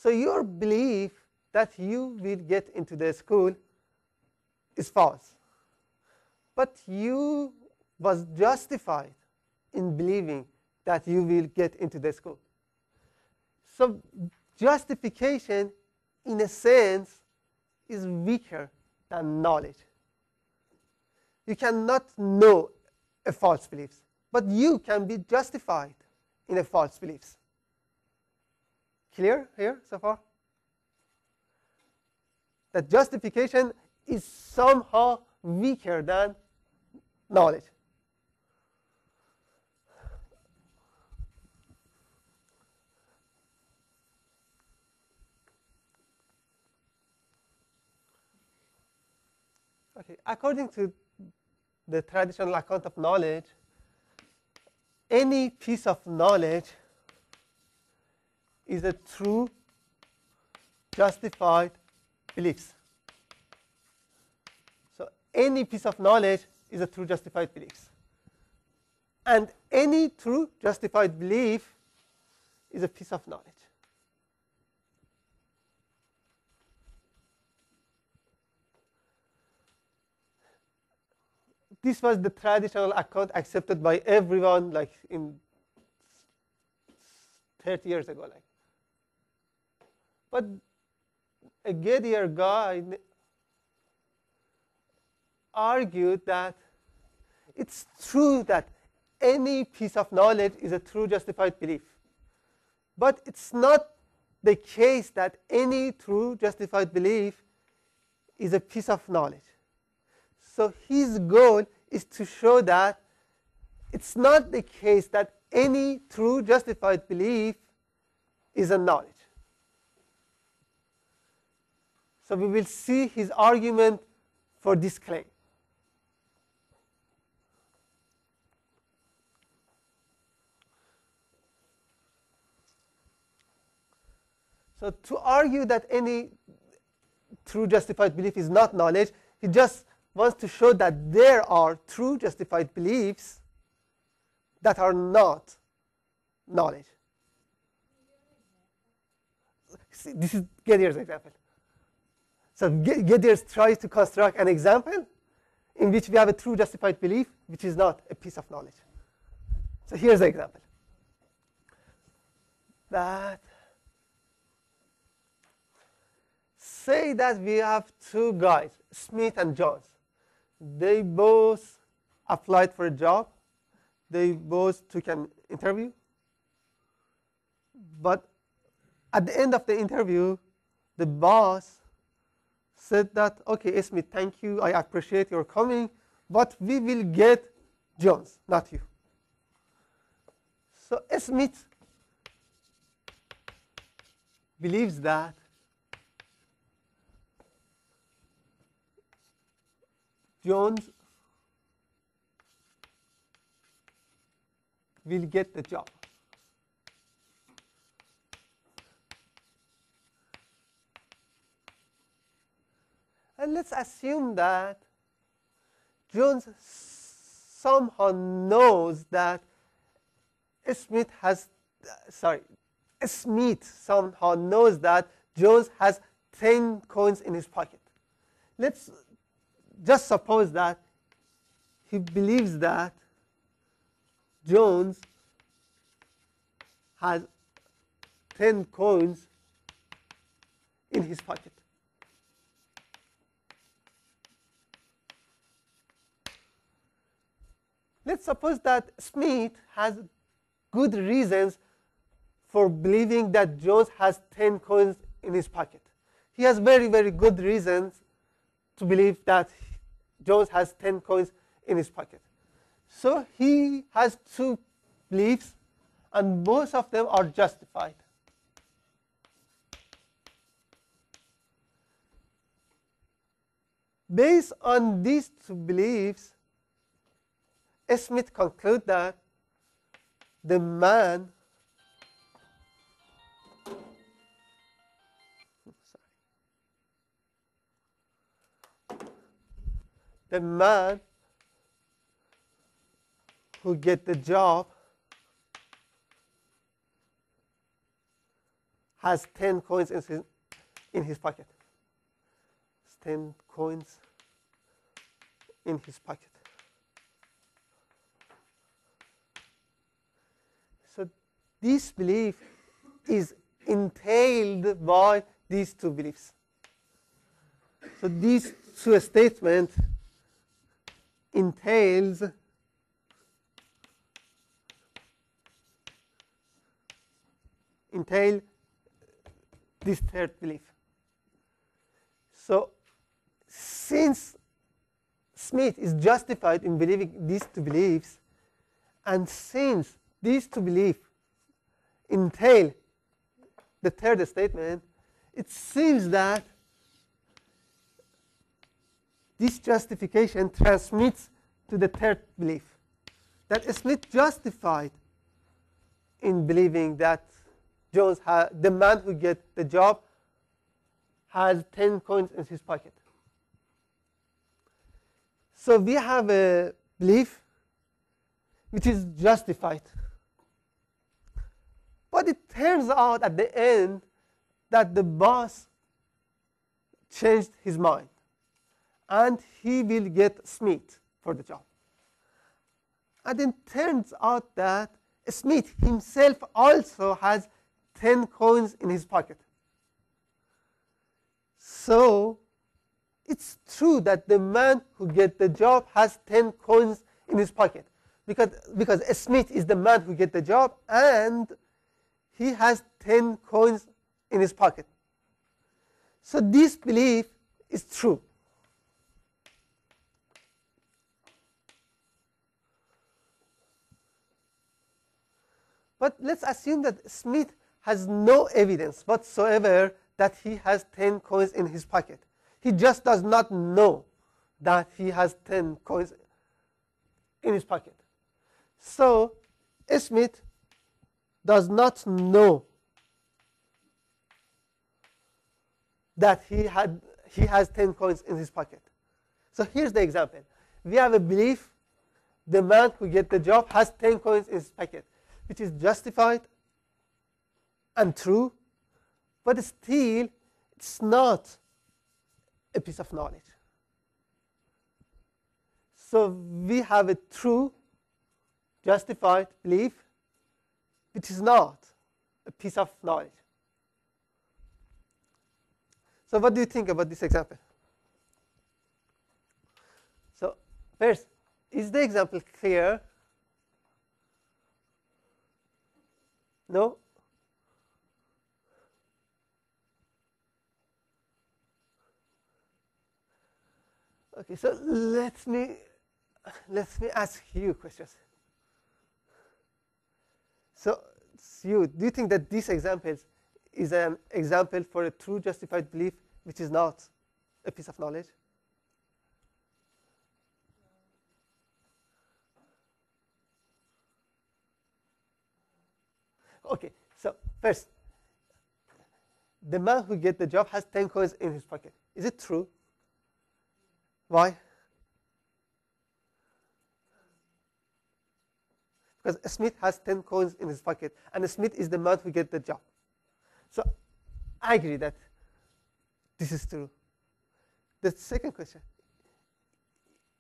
So your belief that you will get into the school is false. But you was justified in believing that you will get into the school. So justification, in a sense, is weaker than knowledge. You cannot know a false belief, but you can be justified in a false belief. Clear here so far? That justification is somehow weaker than knowledge. Okay, according to the traditional account of knowledge, any piece of knowledge is a true, justified belief. So any piece of knowledge is a true, justified belief. And any true, justified belief is a piece of knowledge. This was the traditional account accepted by everyone, like in 30 years ago. Like. But a Getier guy argued that it's true that any piece of knowledge is a true, justified belief. But it's not the case that any true, justified belief is a piece of knowledge. So his goal is to show that it's not the case that any true, justified belief is a knowledge. So we will see his argument for this claim. So to argue that any true, justified belief is not knowledge, he just wants to show that there are true, justified beliefs that are not knowledge. See, this is Getier's example. So Getier tries to construct an example in which we have a true, justified belief, which is not a piece of knowledge. So here's the example. That say that we have two guys, Smith and Jones. They both applied for a job. They both took an interview. But at the end of the interview, the boss said that, okay, Smith, thank you. I appreciate your coming, but we will get Jones, not you. So Smith believes that Jones will get the job. And let's assume that Jones somehow knows that Smith somehow knows that Jones has 10 coins in his pocket. Let's just suppose that he believes that Jones has 10 coins in his pocket. Let's suppose that Smith has good reasons for believing that Jones has 10 coins in his pocket. He has very, very good reasons to believe that Jones has 10 coins in his pocket. So he has two beliefs, and both of them are justified. Based on these two beliefs, Smith concludes that the man who get the job has 10 coins in his pocket. 10 coins in his pocket. So this belief is entailed by these two beliefs. So these two statements entail this third belief. So since Smith is justified in believing these two beliefs, and since these two beliefs entail the third statement, it seems that this justification transmits to the third belief, that Smith justified in believing that Jones, the man who gets the job, has 10 coins in his pocket. So we have a belief which is justified. But it turns out at the end that the boss changed his mind, and he will get Smith for the job. And it turns out that Smith himself also has 10 coins in his pocket. So it's true that the man who gets the job has 10 coins in his pocket, because Smith is the man who gets the job, and he has 10 coins in his pocket. So this belief is true. But let's assume that Smith has no evidence whatsoever that he has 10 coins in his pocket. He just does not know that he has 10 coins in his pocket. So Smith does not know that he has 10 coins in his pocket. So here's the example. We have a belief the man who gets the job has 10 coins in his pocket, which is justified and true, but still it's not a piece of knowledge. So we have a true, justified belief, which is not a piece of knowledge. So what do you think about this example? So first, is the example clear? No? Okay, so let me ask you questions. So do you think that this example is an example for a true justified belief which is not a piece of knowledge? Okay, so first, the man who gets the job has 10 coins in his pocket. Is it true? Why? Because Smith has 10 coins in his pocket, and Smith is the man who gets the job. So I agree that this is true. The second question,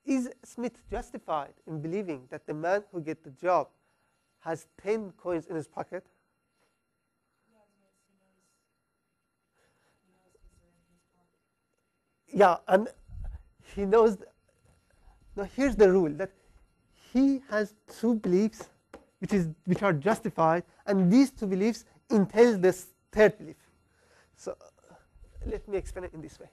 is Smith justified in believing that the man who gets the job has 10 coins in his pocket? Yeah, and he knows. Now here's the rule, that he has two beliefs which are justified, and these two beliefs entail this third belief. So let me explain it in this way.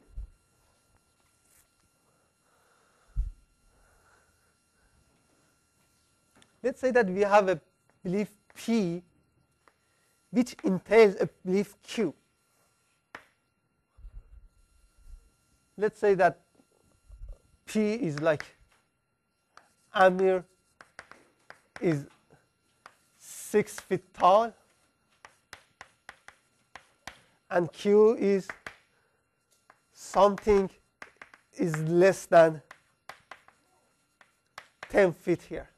Let's say that we have a belief P which entails a belief Q. Let's say that P is like Amir is 6 feet tall, and Q is something is less than 10 feet here.